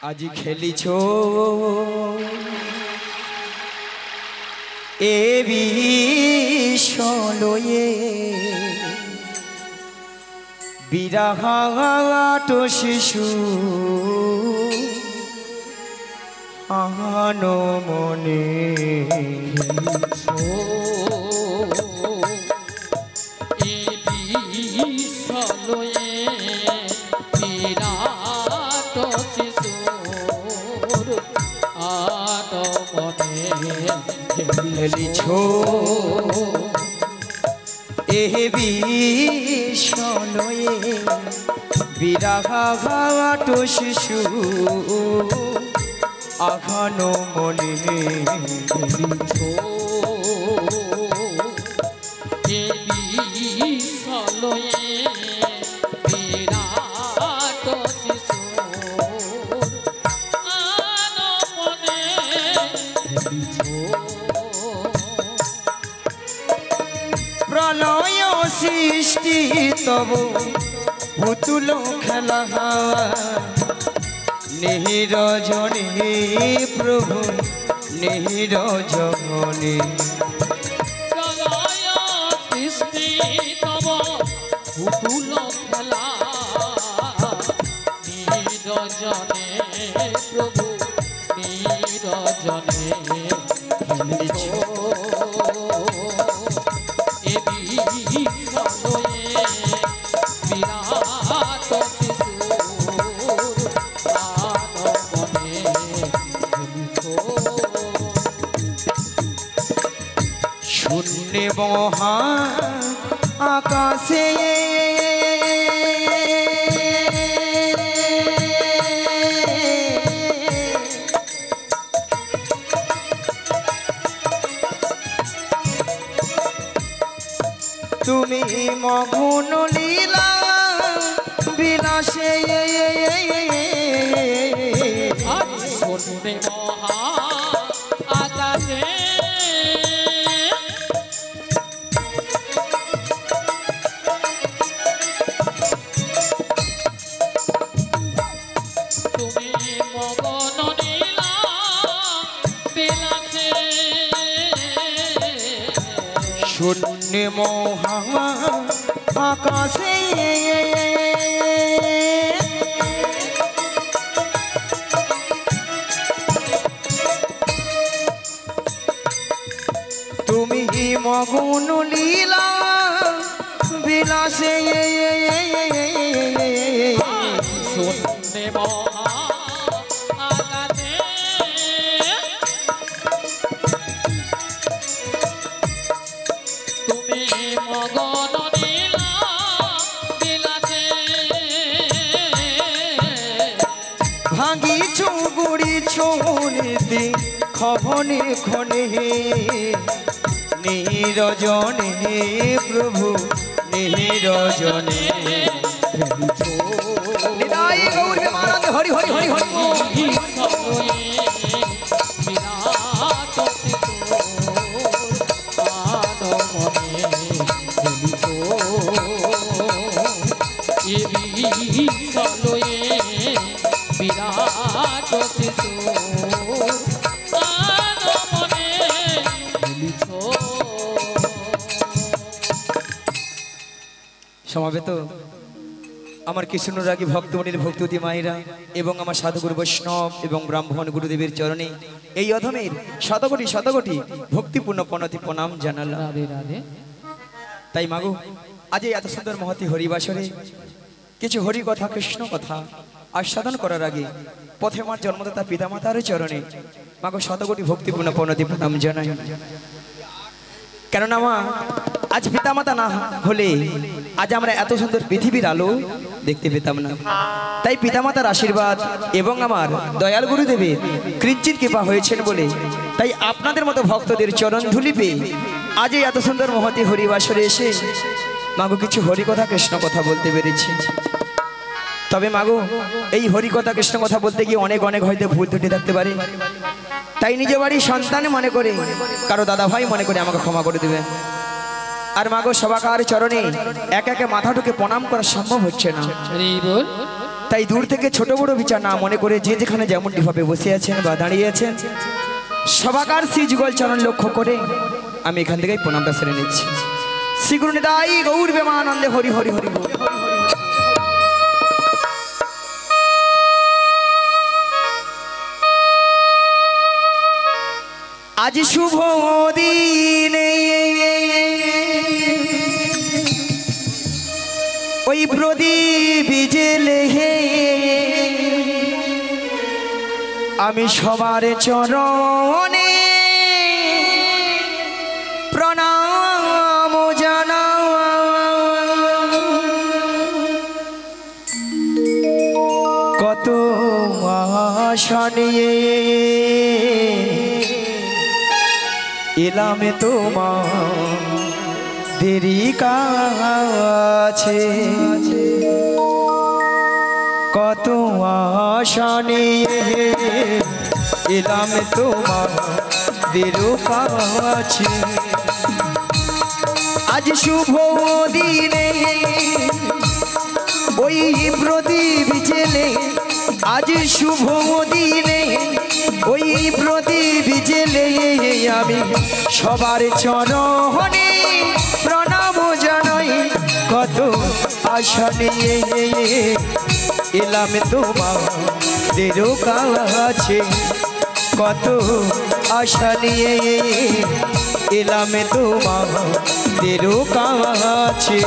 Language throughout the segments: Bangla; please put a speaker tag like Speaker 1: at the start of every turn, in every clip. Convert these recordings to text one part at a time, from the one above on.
Speaker 1: আজি খেলিছো এ বিষয়ে বিরাহাট শিশু আনো মনে খেলিছো এ বিষয়ে বিরাহাট শিশু আঘানো মনে
Speaker 2: খেলিছো এ বিষয়ে বিরাট শিশু আনো মনে খেলিছো
Speaker 1: প্রলয় সৃষ্টি তব পুতুল খেলা নিরজনে প্রভু নিরজনে
Speaker 2: প্রলয় সৃষ্টি তব পুতুল খেলা নিরজনে প্রভু নিরজনে খেলিছো এ বিষয়ে বিরাট শিশু আনো মনে খেলিছো
Speaker 1: শূন্য মহা আকাশে তুমি মগ্ন লীলা বিলাসে
Speaker 2: শূন্যে মহা আকাশে তুমি মগন নীলা বিলাসে
Speaker 1: শূন্য মহা আকাশে তুমি মগ্ন লীলা বিলাসে
Speaker 2: শূন্যে মহা আকাশে তুমি মগন নীলা বিলাসে
Speaker 1: ভাঙিছ গুড়িছ নীতি খবনে ক্ষণে নিরজনে প্রভু নিরজনে নিতাই গৌর মহারাজ হরি হরি হরি হরি
Speaker 2: বিরাট শিশু আনো মনে খেলিছো এ বিষয়ে বিরাট শিশু আনো মনে খেলিছো
Speaker 1: সমাবেত আমার কৃষ্ণরাগী ভক্তমণির ভক্ততী মায়েরা এবং আমার সাধুগুরু বৈষ্ণব এবং ব্রাহ্মণ গুরুদেবের চরণে এই অধমের শতকোটি শতকোটি ভক্তিপূর্ণ প্রণতি প্রণাম জানালাম।
Speaker 2: রাধে রাধে
Speaker 1: তাই মাগো আজ এই এত সুন্দর মহতি হরিবাসরে কিছু হরি কথা কৃষ্ণ কথা আস্বাদন করার আগে পথে আমার জন্মদাতা পিতামাতার চরণে মাগো শতকোটি ভক্তিপূর্ণ প্রণতি প্রণাম জানাই। কেননা মা আজ পিতামাতা না হলে আজ আমরা এত সুন্দর পৃথিবীর আলো দেখতে পেতাম না। তাই পিতামাতার আশীর্বাদ এবং আমার দয়াল গুরুদেবের কৃচ্ছিত কৃপা হয়েছেন বলে তাই আপনাদের মতো ভক্তদের চরণ ধুলি পেয়ে আজ এই এত সুন্দর মহতি হরিবাসরে এসে মাগো কিছু হরিকথা কৃষ্ণ কথা বলতে পেরেছি। তবে মাগো এই হরিকথা কৃষ্ণ কথা বলতে গিয়ে অনেক অনেক হয়তো ভুল ত্রুটি থাকতে পারে, তাই নিজ বাড়ির সন্তান মনে করে কারো দাদা ভাই মনে করে আমাকে ক্ষমা করে দেবে। আর মাগো সবাকার চরণে একে একে মাথা ঢুকে প্রণাম করা সম্ভব হচ্ছে না। তাই দূর থেকে ছোট বড় বিচার না মনে করে যে যেখানে যেমনটি ভাবে বসে আছেন বা দাঁড়িয়ে আছেন সবাকার শ্রী যুগল চরণ লক্ষ্য করে আমি এখান থেকেই প্রণামটা সেরে নিচ্ছি। শ্রী গুরু নিতাই গৌর প্রেমানন্দে হরি হরি হরি বল। আজ শুভ দিনে ওই প্রদীপ জেলে আমি সবার চরণে প্রণাম জানাই। কত আশা নিয়ে এলাম তোমার দেরি কাছে, কত আশা নিয়ে এলাম তোমার দেরি কাছে। আজ শুভ দিনে ওই প্রদীপ জেলে, আজ শুভ দিনে ওই প্রদীপ জেলে আমি সবার চরণে প্রণাম জানাই। কত আশা নিয়ে এলাম তোমাদের কাছে, কত আশা নিয়ে এলাম তোমাদের কাছে।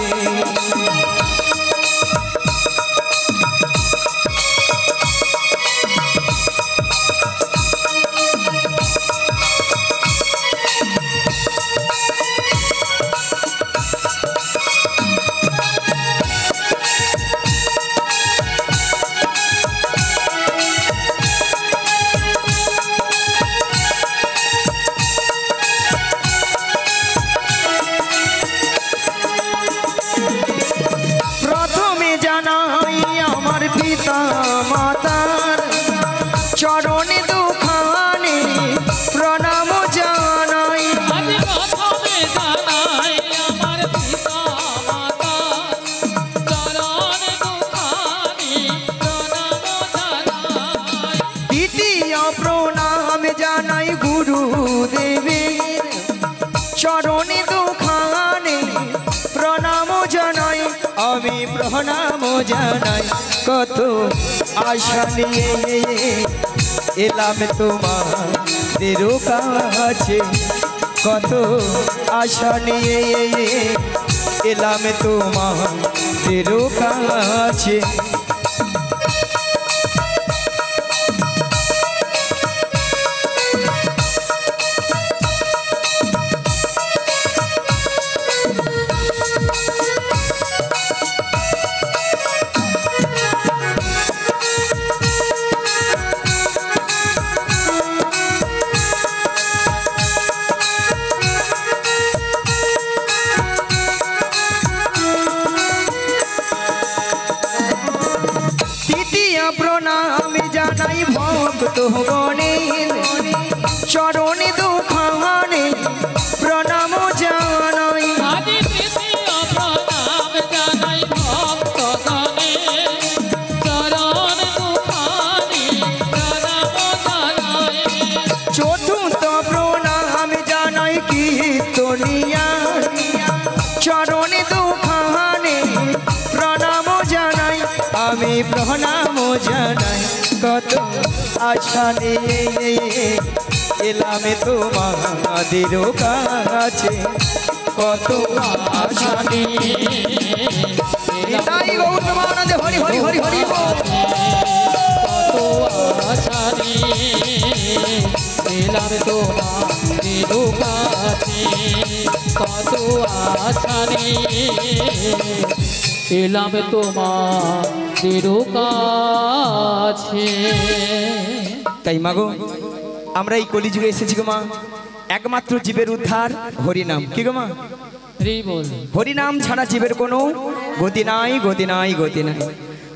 Speaker 1: চরণে দুখানে প্রণাম জানাই।
Speaker 2: প্রথমে জানাই আমার পিতা মাতার চরণে দুখানি প্রণাম জানাই।
Speaker 1: দ্বিতীয় প্রণাম জানাই গুরুদেবের চরণে দুখানে প্রণাম জানাই। আমি প্রণাম জানাই। কত আশা নিয়ে এলাম তোমাদের কাছে, কত আশা নিয়ে এলাম তোমাদের কাছে। প্রণাম জানাই ভক্ত গণের চরণে দুখানে প্রণাম জানাই।
Speaker 2: আদি তৃতীয় প্রণাম জানাই ভক্ত গণের চরণ দুখানি প্রণাম জানাই।
Speaker 1: চতুর্থ প্রণাম জানাই কীর্তনিয়ার চরণে দুখানে প্রণাম জানাই। আমি প্রণাম জানাই। কত আশা নিয়ে এলাম তোমাদের কাছে, কত আশা নিয়ে নিতাই গৌর প্রেমানন্দে হরি হরি হরি হরি বল।
Speaker 2: কত আশা নিয়ে এলাম তোমাদের কাছে, কত আশা নিয়ে এলাম তোমাদের কাছে।
Speaker 1: তাই মাগো আমরা এই কলিযুগে এসেছি গো মা, একমাত্র জীবের উদ্ধার হরিনাম। কি গো মা? হরিনাম ছাড়া জীবের কোনো গতি নাই, গতি নাই, গতি নাই।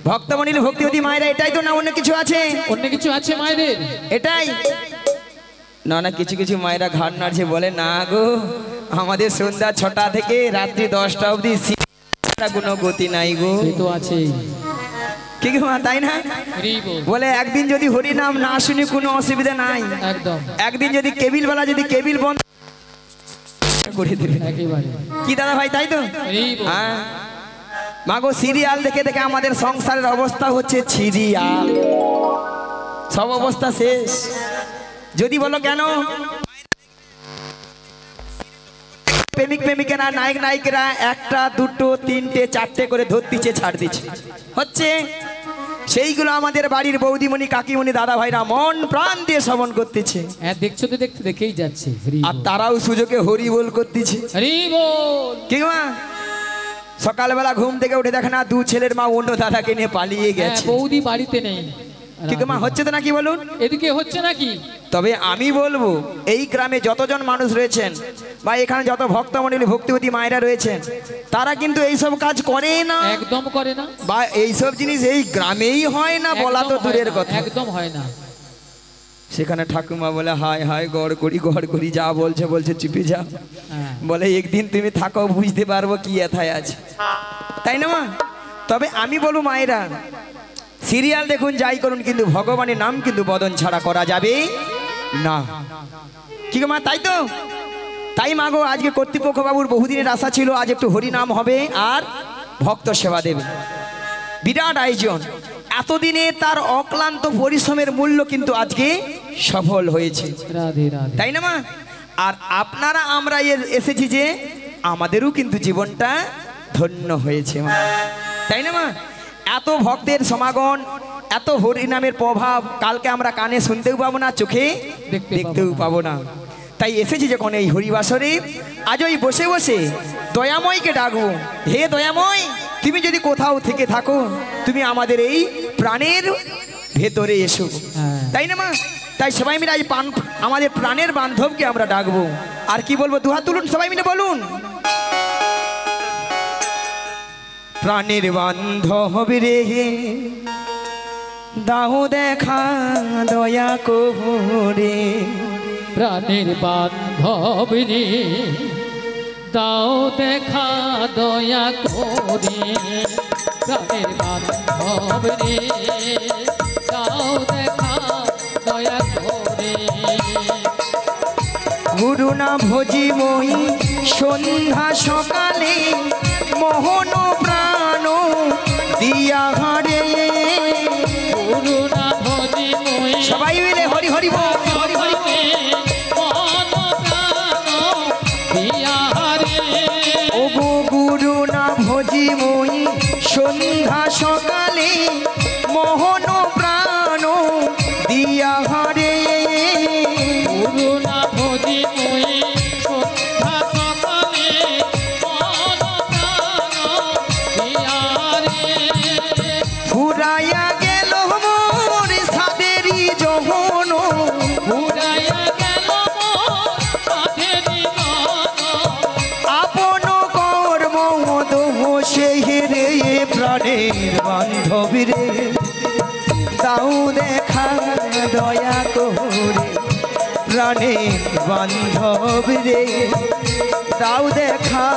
Speaker 1: ভক্তমণিল ভক্তিবতী মায়েরা এটাই তো না, অন্য কিছু আছে?
Speaker 2: অন্য কিছু আছে মায়েদের?
Speaker 1: এটাই না। না কিছু কিছু মায়েরা ঘাড় নাড়ছে বলে না গো আমাদের সন্ধ্যা 6টা থেকে রাত্রি 10টা অবধি কোনো গতি নাই গো।
Speaker 2: সে তো আছে।
Speaker 1: কি গো মা, তাই না?
Speaker 2: হরি বল।
Speaker 1: বলে একদিন যদি হরি নাম না শুনি কোনো অসুবিধা নাই,
Speaker 2: একদম
Speaker 1: একদিন যদি কেবিল বেলা যদি কেবিল বন্ধ করে দেবে।
Speaker 2: একেবারে
Speaker 1: কি দাদা ভাই, তাই তো?
Speaker 2: হরি বল।
Speaker 1: হ্যাঁ মাগো, সিরিয়াল দেখে দেখে আমাদের সংসারের অবস্থা হচ্ছে সিরিয়াল, সব অবস্থা শেষ। যদি বলো কেন, প্রেমিক প্রেমিকেরা নায়ক নায়িকেরা একটা দুটো তিনটে চারটে করে ধরতিছে ছাড় দিচ্ছে হচ্ছে, সেইগুলো আমাদের বাড়ির বৌদিমণি কাকিমণি দাদা ভাইরা মন প্রাণ দিয়ে শ্রবণ করতেছে,
Speaker 2: হ্যাঁ দেখছো তো, দেখতে দেখেই যাচ্ছে। হরি
Speaker 1: আর
Speaker 2: বল।
Speaker 1: তারাও সুযোগে হরি বল করতেছে।
Speaker 2: হরি বল।
Speaker 1: কি মা, সকালবেলা ঘুম থেকে উঠে দেখে না দু ছেলের মা অন্য দাদাকে নিয়ে পালিয়ে
Speaker 2: হ্যাঁ,
Speaker 1: গেছে।
Speaker 2: বৌদি বাড়িতে নেই।
Speaker 1: কি মা, হচ্ছে তো নাকি বলুন?
Speaker 2: এদিকে হচ্ছে নাকি?
Speaker 1: তবে আমি বলবো এই গ্রামে যতজন মানুষ রয়েছেন বা এখানে যত ভক্তমণ্ডলী ভক্তিবতী মায়েরা রয়েছেন, তারা কিন্তু এইসব কাজ করে না,
Speaker 2: একদম করে না,
Speaker 1: বা এইসব জিনিস এই গ্রামেই হয় না বলা তো
Speaker 2: একদম হয়
Speaker 1: দূরের
Speaker 2: না,
Speaker 1: কথা।
Speaker 2: একদম হয় না।
Speaker 1: সেখানে ঠাকুমা বলে হায় হায় গড় করি যা বলছে বলছে চুপে যা,
Speaker 2: হ্যাঁ,
Speaker 1: বলে একদিন তুমি থাকো বুঝতে পারবো কি এথায় আছে, তাই না মা? তবে আমি বলবো মায়েরা, সিরিয়াল দেখুন যাই করুন, কিন্তু ভগবানের নাম কিন্তু বদন ছাড়া করা যাবে না। কি গো মা, তাই তো? তাই মাগো, আজকে কর্তৃপক্ষ বাবুর বহুদিনের আশা ছিল আজ একটু হরি নাম হবে আর ভক্ত সেবা দেবে, বিরাট আয়োজন। এতদিনে তার অক্লান্ত পরিশ্রমের মূল্য কিন্তু আজকে সফল হয়েছে,
Speaker 2: রাধে রাধে।
Speaker 1: তাই না মা? আর আপনারা আমরা এসেছি যে আমাদেরও কিন্তু জীবনটা ধন্য হয়েছে মা, তাই না মা? এত ভক্তের সমাগম, এত হরিনামের প্রভাব কালকে আমরা কানে শুনতেও পাবো না, চোখে দেখতেও পাবো না। তাই এসেছি যখন এই হরিবাসরে, আজ ওই বসে বসে দয়াময়কে ডাকবো, হে দয়াময়, তুমি যদি কোথাও থেকে থাকো, তুমি আমাদের এই প্রাণের ভেতরে এসো,
Speaker 2: হ্যাঁ।
Speaker 1: তাই না মা? তাই সবাই মিলে আজ আমাদের প্রাণের বান্ধবকে আমরা ডাকবো। আর কি বলবো, দুহাত তুলুন সবাই মিলে বলুন, প্রাণের বান্ধব রে দাও দেখা দয়া করে,
Speaker 2: প্রাণের বান্ধব রে দাও দেখা দয়া করে, প্রাণের বান্ধব রে দাও দেখা দয়া করে।
Speaker 1: গুরু না ভজি মই সন্ধ্যা সকালে, মোহন প্রাণ দিয়া হারে,
Speaker 2: গুরু না ভজি মই
Speaker 1: সবাই মিলে হরি হরি বল, হরি হরি বল। ও গো গুরু না ভজি মই সন্ধ্যা সকালে, মোহন প্রাণ দিয়া হারে,
Speaker 2: গুরু না ভজি মই সন্ধ্যা সকালে,
Speaker 1: ফুরাইয়া গেল মোর সাদেরি যৌবন,
Speaker 2: ফুরাইয়া গেল মোর সাধেরি যৌবন,
Speaker 1: আপন কর্ম দোষে রে প্রাণের বান্ধব রে দাও দেখা দয়া করে, প্রাণের বান্ধব রে দাও দেখা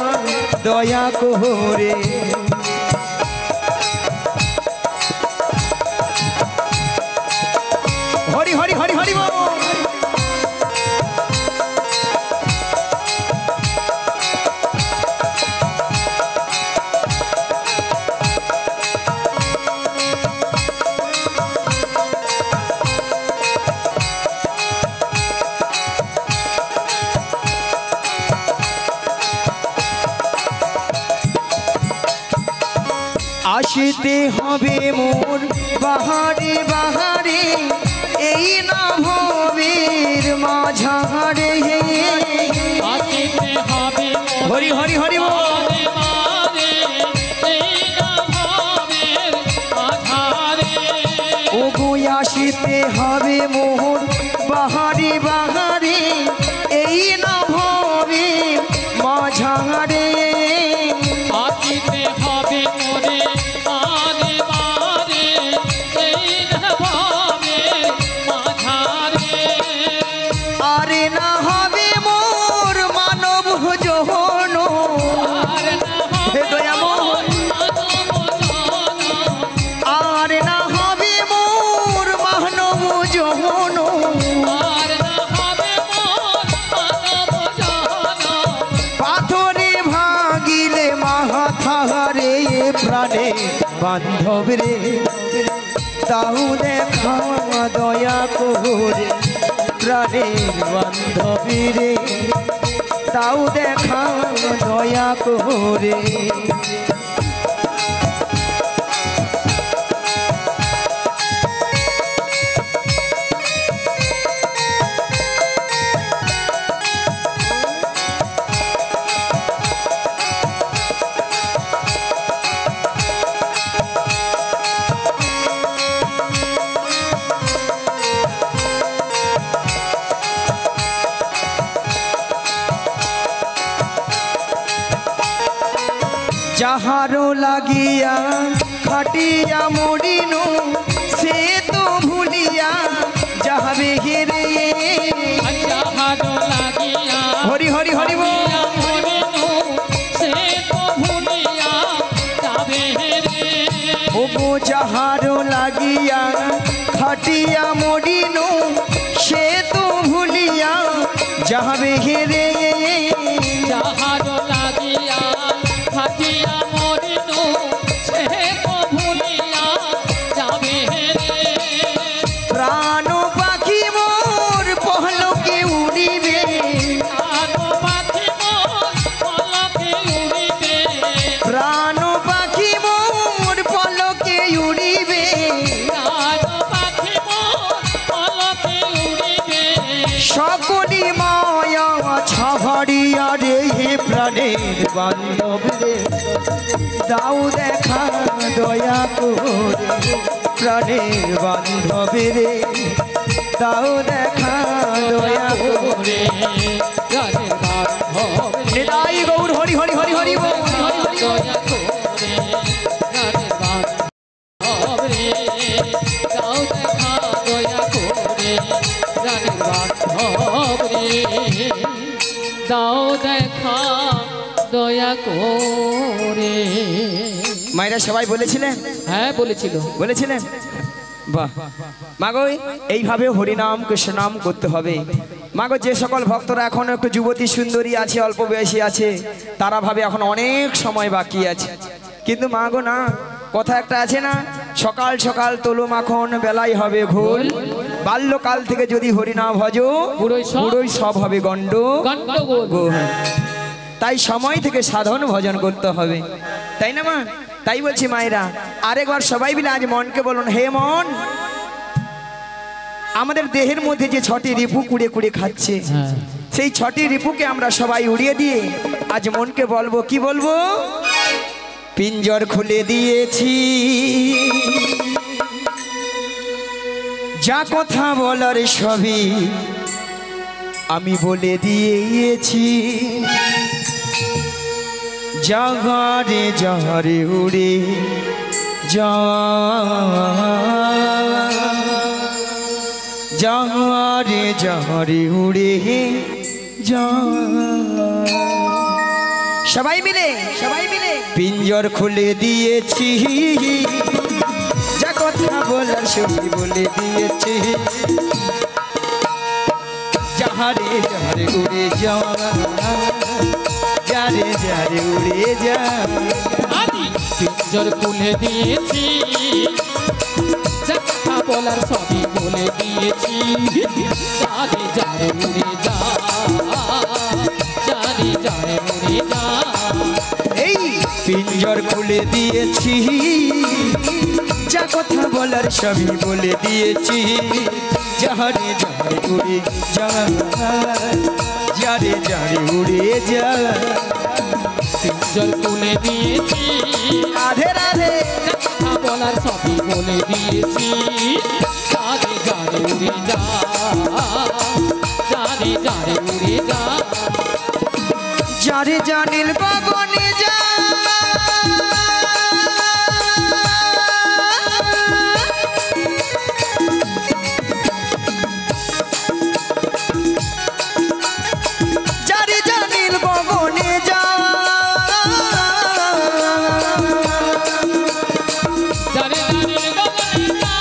Speaker 1: দয়া করে। হরি হরি হরি হরি বল। আসতে হবে মোর বাহারে বাহারে, এই না ভবের মাঝারে,
Speaker 2: আসিতে হবে
Speaker 1: হরি হরি হরি বল।
Speaker 2: মারে এই না ভাবের আধারে,
Speaker 1: ও গো আসতে হবে মোর বাহারে বাহারে, এই না ভবের মাঝারে,
Speaker 2: আসিতে হবে মোরে মারে মারে এই না ভাবের মাঝারে,
Speaker 1: আরে না হবে মোর মানব যৌবন,
Speaker 2: আর না
Speaker 1: হে
Speaker 2: হবে
Speaker 1: দয়াময়,
Speaker 2: মানব জন,
Speaker 1: আরে জন
Speaker 2: আর না হবে মোর মানব জন
Speaker 1: পাথরে ভাগিলে মাথারে প্রাণে বান্ধব রে তাও দেখা দয়া করে প্রাণের বান্ধবী রে তাও দেখা দয়া করে যাহারো লাগিয়া খাটিয়া মরিনু সে তো ভুলিয়া যাহাবে হেরে
Speaker 2: যাহারো লাগিয়া
Speaker 1: হরি হরি হরি বল।
Speaker 2: মরিনু সে তো ভুলিয়া যাবে রে
Speaker 1: ওগো যাহারো লাগিয়া খাটিয়া মরিনু সে তো ভুলিয়া যাহাবে হেরে
Speaker 2: যাহারো লাগিয়া খাটিয়া মরিনু সে তো ভুলিয়া যাবে রে
Speaker 1: প্রাণ পাখি মোর পহলকে উড়িবে
Speaker 2: আলো পাখি মোর পলকে উড়িবে
Speaker 1: প্রাণ পাখি মোর পলকে উড়িবে
Speaker 2: আলো পাখি মোর পলকে উড়িবে
Speaker 1: সকলি মায়া ছাড়িয়া রে হে প্রাণের বান্ধব রে দাও দেখা দয়া করে প্রাণের বান্ধব রে দাও দেখা দয়া করে
Speaker 2: গানে বান্ধব রে
Speaker 1: নিতাই গৌর হরি হরি হরি হরি বল।
Speaker 2: দয়া করে গানে বান্ধব রে দাও দেখা দয়া করে গানে বান্ধব রে দাও দেখা দয়া করে
Speaker 1: মায়েরা সবাই বলেছিলেন
Speaker 2: হ্যাঁ বলেছিল
Speaker 1: বলেছিলেন বাহ মাগো এইভাবে হরিনাম কৃষ্ণনাম করতে হবে মাগো যে সকল ভক্তরা এখনো একটু যুবতী সুন্দরী আছে অল্প বয়সী আছে তারা ভাবে এখন অনেক সময় বাকি আছে কিন্তু মাগো না কথা একটা আছে না সকাল সকাল তোলো মাখন বেলাই হবে ঘোল বাল্যকাল থেকে যদি হরিনাম ভজো বুড়োই সব হবে গণ্ড
Speaker 2: গন্ডগোল
Speaker 1: গোল। তাই সময় থেকে সাধন ভজন করতে হবে তাই না মা তাই বলছি মায়েরা আরেকবার সবাই মিলে আজ মনকে বলুন হে মন আমাদের দেহের মধ্যে যে 6টি রিপু কুড়ে কুড়ে খাচ্ছে সেই 6টি রিপুকে আমরা সবাই উড়িয়ে দিয়ে আজ মনকে বলবো কি বলবো পিঞ্জর খুলে দিয়েছি যা কথা বলার সবই আমি বলে দিয়েছি জাগারে জাহারে উড়ে যা জাহারে জাহারে উড়ে যা সবাই মিলে পিঞ্জর খুলে দিয়েছি যা কথা বলার সবই বলে দিয়েছি যাহারে যাহারে উড়ে যা যারে যারে উড়ে যা
Speaker 2: আমি পিঞ্জর খুলে দিয়েছি যা কথা বলার সবই বলে দিয়েছি যারে যারে উড়ে যা যারে যারে উড়ে যা
Speaker 1: এই পিঞ্জর খুলে দিয়েছি যা কথা বলার সবই বলে দিয়েছি যারে যারে উড়ে যা যারে যারে উড়ে যা
Speaker 2: পিঞ্জর খুলে দিয়েছি
Speaker 1: রাধে রাধে
Speaker 2: যা কথা বলার সবই বলে দিয়েছি যারে যারে উড়ে যা যারে যারে উড়ে যা
Speaker 1: যারে জানিল বাগনে যা যারে জানিল বাগনে যা
Speaker 2: যারে যারে গগনে যা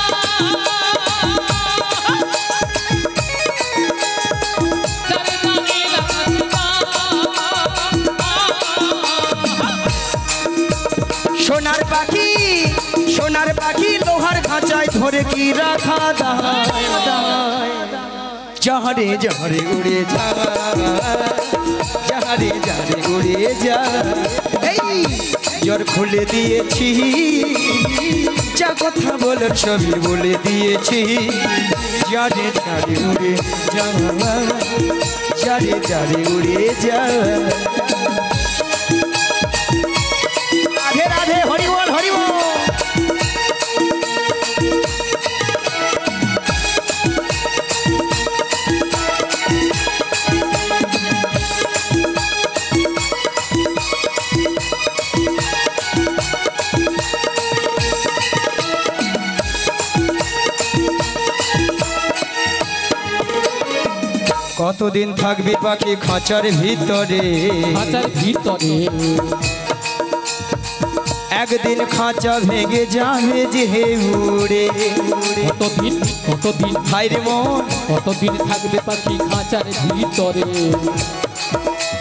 Speaker 1: সোনার পাখি লোহার খাঁচায় ধরে কি রাখা দায় যাহারে যাহারে উড়ে যা যাহারে যাহারে উড়ে যা এই জ্বর খুলে দিয়েছি যা কথা বলার সবই বলে দিয়েছি যারে যারে উড়ে যা যারে যারে উড়ে যা রাধে রাধে হরি বল হরি বল কতদিন থাকবি পাখি খাঁচার ভিতরে
Speaker 2: খাঁচার ভিতরে
Speaker 1: একদিন খাঁচা ভেঙে যাবে যে উড়ে
Speaker 2: কতদিন কতদিন
Speaker 1: হায়রে মন
Speaker 2: কতদিন থাকবে পাখি খাঁচার ভিতরে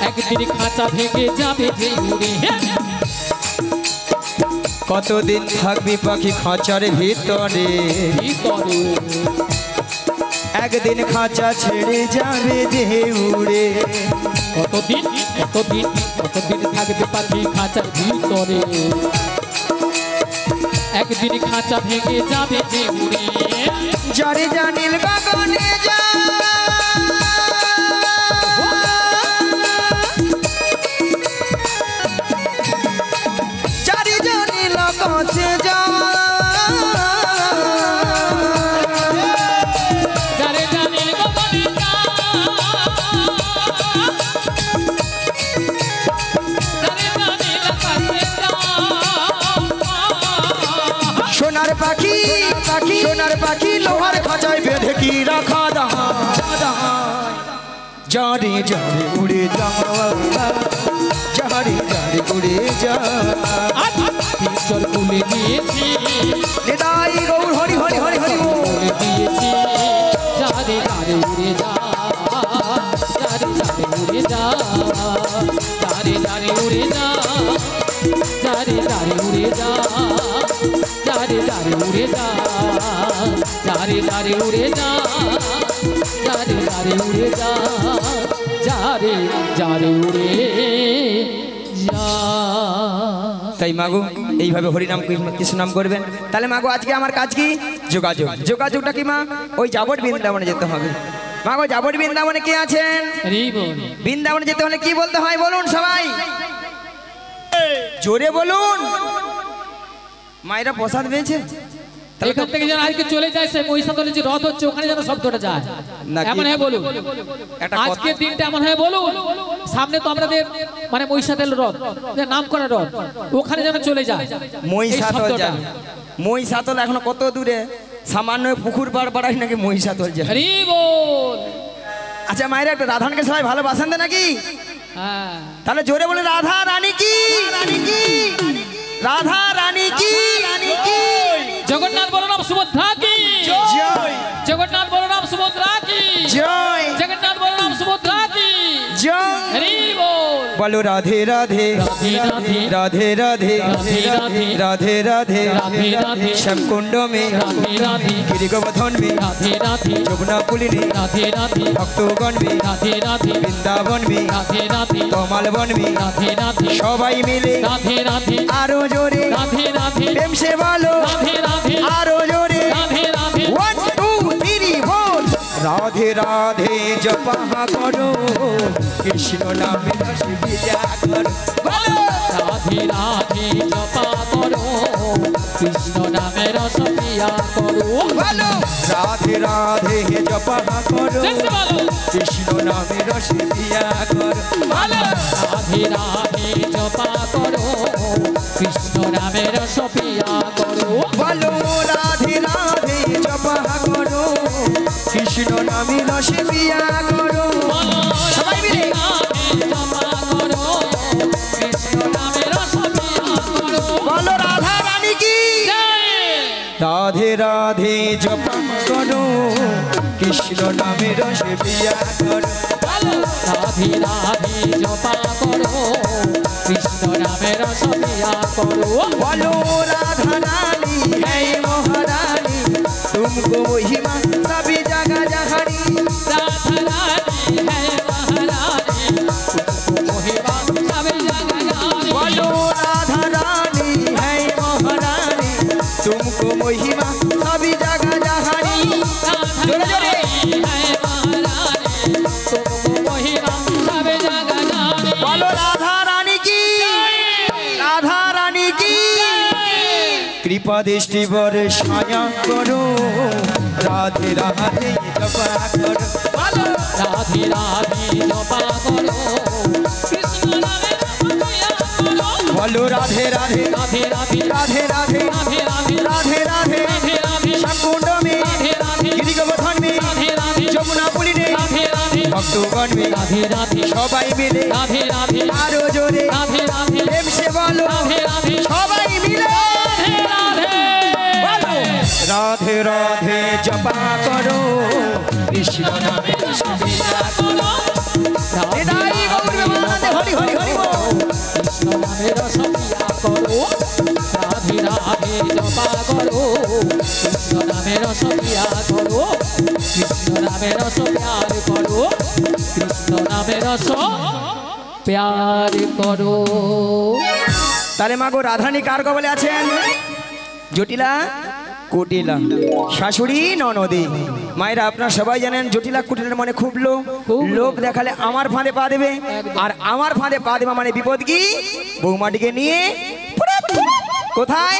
Speaker 2: একদিন খাঁচা ভেঙে যাবে যে উড়ে
Speaker 1: কতদিন থাকবি পাখি খাঁচার ভিতরে
Speaker 2: ভিতরে
Speaker 1: একদিন খাঁচা ছেড়ে যাবে যে উড়ে
Speaker 2: কতদিন কতদিন কতদিন থাকবে পাখি খাঁচার ভিতরে একদিন খাঁচা ভেঙে যাবে যে উড়ে
Speaker 1: যারে জানিল গগনে যা যারে জানিল কাছে যা
Speaker 2: যারে জানিল গগনে যা যারে জানিল কাছে যা
Speaker 1: সোনার পাখি পাখি সোনার পাখি লোহার খাঁচায় বেঁধে কি রাখা যারে যারে উড়ে যা যারে যারে উড়ে যা
Speaker 2: ঈশ্বর খুলে দিয়েছি
Speaker 1: নিতাই গৌর হরি হরি হরি হরি বল।
Speaker 2: খুলে দিয়েছি যারে যারে উড়ে যা যারে যারে উড়ে যা যারে যারে উড়ে যা যারে যারে উড়ে যা যারে যারে উড়ে যা যারে যারে উড়ে যা যারে যারে উড়ে যা যারে যারে উড়ে যা
Speaker 1: তাই মাগো এইভাবে হরিনাম কৃষ্ণ নাম করবেন তাহলে মাগো আজকে আমার কাজ কি যোগাযোগ যোগাযোগটা কি মা ওই যাবট বৃন্দাবনে যেতে হবে মাগো যাবট বৃন্দাবনে কে আছেন
Speaker 2: হরি বল
Speaker 1: বৃন্দাবনে যেতে হলে কি বলতে হয় বলুন সবাই জোরে বলুন মায়েরা প্রসাদ পেয়েছে
Speaker 2: এখান থেকে যেন আজকে চলে যায় সে মহিষাদলের যে রথ হচ্ছে ওখানে যেন শব্দটা যায়
Speaker 1: নাকি?
Speaker 2: এমন হয় বলুন
Speaker 1: একটা কথা-
Speaker 2: আজকের দিনটা এমন হয় বলুন সামনে তো আমাদের মানে মহিষাদল রথ যে নাম করা রথ ওখানে যেন চলে যায়
Speaker 1: মহিষাদল
Speaker 2: এই শব্দটা।
Speaker 1: যাবে মহিষাদল এখনো কত দূরে সামান্য পুকুর পাড় পাড়াই নাকি মহিষাদল যায়
Speaker 2: হরি বল
Speaker 1: আচ্ছা মায়েরা একটু রাধানকে সবাই ভালোবাসেন তো নাকি
Speaker 2: হ্যাঁ
Speaker 1: তাহলে জোরে বলে রাধা রানী কি রাধা রানী কি
Speaker 2: জগন্নাথ বলরাম সুভদ্রা কি
Speaker 1: জয়
Speaker 2: জগন্নাথ বলরাম সুভদ্রা কি
Speaker 1: জয়
Speaker 2: জগন্নাথ বলরাম সুভদ্রা কি
Speaker 1: জয়
Speaker 2: হরি বল
Speaker 1: বলো রাধে রাধে
Speaker 2: রাধে রাধে
Speaker 1: রাধে রাধে
Speaker 2: রাধে
Speaker 1: রাধে
Speaker 2: রাধে
Speaker 1: রাধে
Speaker 2: রাধে রাধে
Speaker 1: শ্যামকুণ্ড মে
Speaker 2: রাধে রাধে
Speaker 1: গিরিগোবর্ধন মে
Speaker 2: রাধে রাধে
Speaker 1: যমুনা পুলিনে
Speaker 2: রাধে রাধে
Speaker 1: ভক্তগণ মে
Speaker 2: রাধে রাধে
Speaker 1: বৃন্দাবন মে
Speaker 2: রাধে রাধে
Speaker 1: কমল বন মে
Speaker 2: রাধে রাধে
Speaker 1: সবাই মিলে
Speaker 2: রাধে রাধে
Speaker 1: আরো জোরে
Speaker 2: রাধে রাধে
Speaker 1: প্রেম সে বলো
Speaker 2: রাধে রাধে
Speaker 1: আরো জোরে
Speaker 2: রাধে রাধে
Speaker 1: 1 2 3 বল রাধে রাধে জপা করো কৃষ্ণ নামে রস বিজা করো বলো
Speaker 2: রাধে রাধে জপা করো কৃষ্ণ নামে রস পিয়া করো
Speaker 1: বলো রাধে রাধে জপা করো
Speaker 2: জেসে বলো
Speaker 1: কৃষ্ণ নামে রস বিজা করো
Speaker 2: বলো রাধে রাধে জপা করো কৃষ্ণ নামে রস পিয়া করো
Speaker 1: বলো রাধে রাধে জপা করো কৃষ্ণ নামে রস বিজা করো সবাই মিলে
Speaker 2: জপা করো কৃষ্ণ নামে রস পিয়া করো
Speaker 1: বলো রাধা রানী কি রাধে রাধে জপা করো কৃষ্ণ নামে রস বিজা করো
Speaker 2: রাধে রাধে জপা করো কৃষ্ণ নামে রস পিয়া করো
Speaker 1: বলো রাধা রানী तुमको महिमा सभी जगह जहानी
Speaker 2: राधा रानी है महारानी तुमको महिमा सभी जगह जानी
Speaker 1: बोलो राधा रानी है महारानी तुमको महिमा सभी जगह जहानी जोरे जोरे बोलो राधा रानी की कृपा दृष्टि बरसाया करो राधे राधे जपा करो
Speaker 2: राधे राधे जपा करो कृष्ण नामे जपा करो
Speaker 1: बोलो राधे राधे
Speaker 2: राधे राधे
Speaker 1: राधे राधे
Speaker 2: राधे राधे
Speaker 1: राधे राधे
Speaker 2: राधे राधे
Speaker 1: शाकुंड में
Speaker 2: राधे राधे
Speaker 1: गिरि गोवर्धन में
Speaker 2: राधे राधे
Speaker 1: যমুনা পুলিনে
Speaker 2: राधे राधे
Speaker 1: ভক্তগণ মে
Speaker 2: राधे राधे
Speaker 1: সবাই মিলে
Speaker 2: राधे राधे
Speaker 1: আরো জোরে
Speaker 2: राधे राधे
Speaker 1: প্রেম সে বলো
Speaker 2: राधे राधे
Speaker 1: সবাই মিলে
Speaker 2: राधे राधे
Speaker 1: বলো রাধে রাধে জপা করো কৃষ্ণ নামে সবিতা
Speaker 2: करो
Speaker 1: হৃদয় গৌর বিমানন্দে হরি হরি হরি বল
Speaker 2: कृष्ण नामे रसपिया करो राधे राधे जपा करो कृष्ण नामे रसपिया करो कृष्ण नामे रस प्यार करो कृष्ण नामे रस प्यार करो
Speaker 1: তাহলে মাগো রাধারানী কার কবলে আছেন জটিলা কুটিলা শাশুড়ি ননদী মায়েরা আপনারা সবাই জানেন জটিলা কুটিলার মানে খুব লোক লোক দেখালে আমার ফাঁদে পা দেবে আর আমার ফাঁদে পা দেবে মানে বিপদ কি বৌমাটিকে নিয়ে কোথায়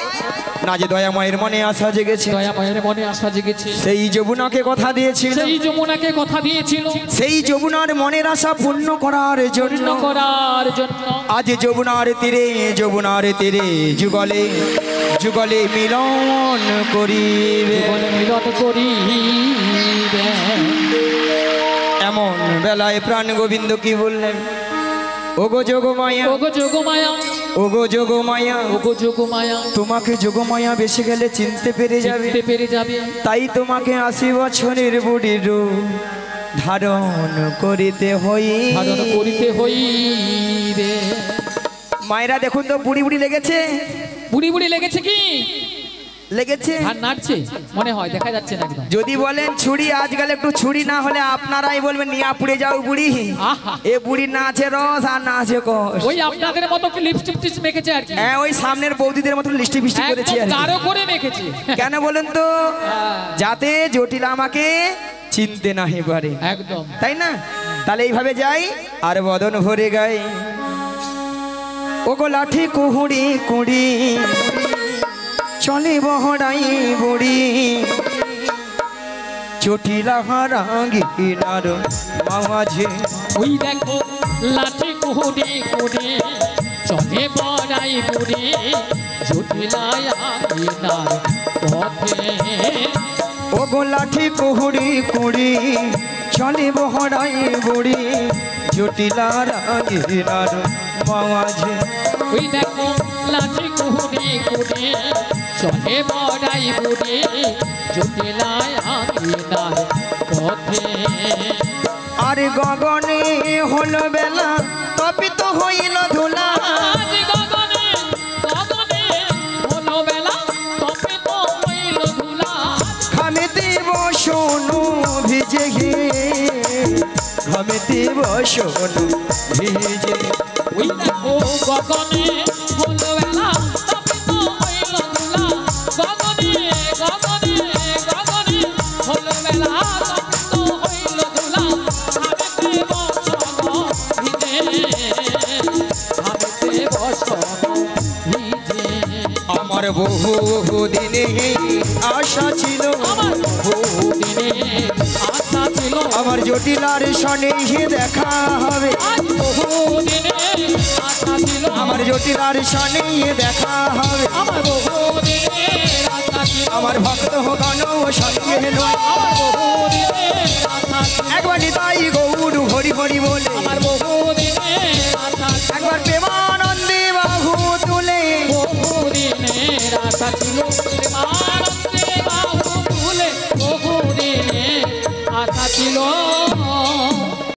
Speaker 1: না যে দয়া মায়ের মনে আশা জেগেছে
Speaker 2: দয়া মায়ের মনে আশা জেগেছে
Speaker 1: সেই যমুনাকে কথা দিয়েছিল
Speaker 2: সেই যমুনাকে কথা দিয়েছিল
Speaker 1: সেই যমুনার মনের আশা পূর্ণ করার জন্য
Speaker 2: পূর্ণ করার জন্য
Speaker 1: আজ যমুনার তীরে যুগলে যুগলে মিলন করিবে
Speaker 2: জীবন মিলন করিবে
Speaker 1: এমন বেলায় প্রাণ গোবিন্দ কি বললেন ওগো যোগমায়া
Speaker 2: ওগো যোগমায়া
Speaker 1: ওগো যোগমায়া
Speaker 2: ওগো যোগমায়া
Speaker 1: তোমাকে যোগমায়া বেশি গেলে চিনতে পেরে যাবে
Speaker 2: চিনতে পেরে যাবে
Speaker 1: তাই তোমাকে 80 বছরের বুড়ির রূপ ধারণ করিতে
Speaker 2: ধারণ করিতে হইবে
Speaker 1: মায়েরা দেখুন তো বুড়ি বুড়ি লেগেছে
Speaker 2: বুড়ি বুড়ি লেগেছে কি
Speaker 1: লেগেছে
Speaker 2: আর নাড়ছে মনে হয় দেখা যাচ্ছে না একদম
Speaker 1: যদি বলেন ছুরি আজকাল একটু ছুরি না হলে আপনারাই বলবেন নিয়া পুড়ে যাও বুড়ি
Speaker 2: আহা
Speaker 1: এ বুড়ি না আছে রস আর না আছে কষ
Speaker 2: ওই আপনাদের মতো কি লিপস্টিক টিপস মেখেছে আর কি
Speaker 1: হ্যাঁ ওই সামনের বৌদিদের মতো লিস্টি ফিস্টি করেছি
Speaker 2: একদম
Speaker 1: আর কি।
Speaker 2: গাঢ় করে মেখেছে
Speaker 1: কেন বলেন তো যাতে জটিল আমাকে চিনতে না পারে
Speaker 2: একদম
Speaker 1: তাই না তাহলে এইভাবে যাই আর বদন ভরে গাই ওগো লাঠি কুহুড়ি কুড়ি চলে বহড়াই বুড়ি চটিলা হারাঙ্গিনার মাঝে
Speaker 2: ওই দেখো লাঠি কুহুড়ি কুড়ি চলে বড়াই বুড়ি জটিলায়া বিনার পথে
Speaker 1: ওগো লাঠি কুহুড়ি কুড়ি চলে বহড়াই বুড়ি জটিলা রাঙ্গিনার মাঝে
Speaker 2: ওই দেখো লাঠি কুহুড়ি কুড়ি চলে বড়াই বুড়ি জটিলায়া বিনার পথে
Speaker 1: আর গগনে হলো বেলা তপিত হইল ধুলা
Speaker 2: আজ গগনে গগনে হলো বেলা তপিত হইল ধুলা
Speaker 1: ঘামেতে বসনু ভিজে গে ঘামেতে বসনু ভিজে
Speaker 2: ওই দেখো গগনে হলো বেলা তপিত হইল ধুলা গগনে গগনে গগনে হলো বেলা তপিত হইল ধুলা হামেতে বসন ভিজে হামেতে বসন ভিজে
Speaker 1: আমার বহু দিনে আশা ছিল
Speaker 2: আমার বহুদিনে আশা ছিল
Speaker 1: আমার জটিলার সনে দেখা হবে
Speaker 2: আজ বহুদিনে আশা ছিল
Speaker 1: আমার জটিলার সনে দেখা হবে
Speaker 2: আমার বহুদিনে আশা ছিল
Speaker 1: আমার ভক্ত হন সঙ্গে নয়
Speaker 2: আমার বহুদিনে আশা ছিল
Speaker 1: একবার নিতাই গৌর হরি হরি বলে
Speaker 2: আমার বহুদিনে আশা ছিল
Speaker 1: একবার প্রেমানন্দে বাহু তুলে
Speaker 2: বহুদিনে আশা ছিল প্রেমানন্দে বাহু তুলে বহুদিনে আশা ছিল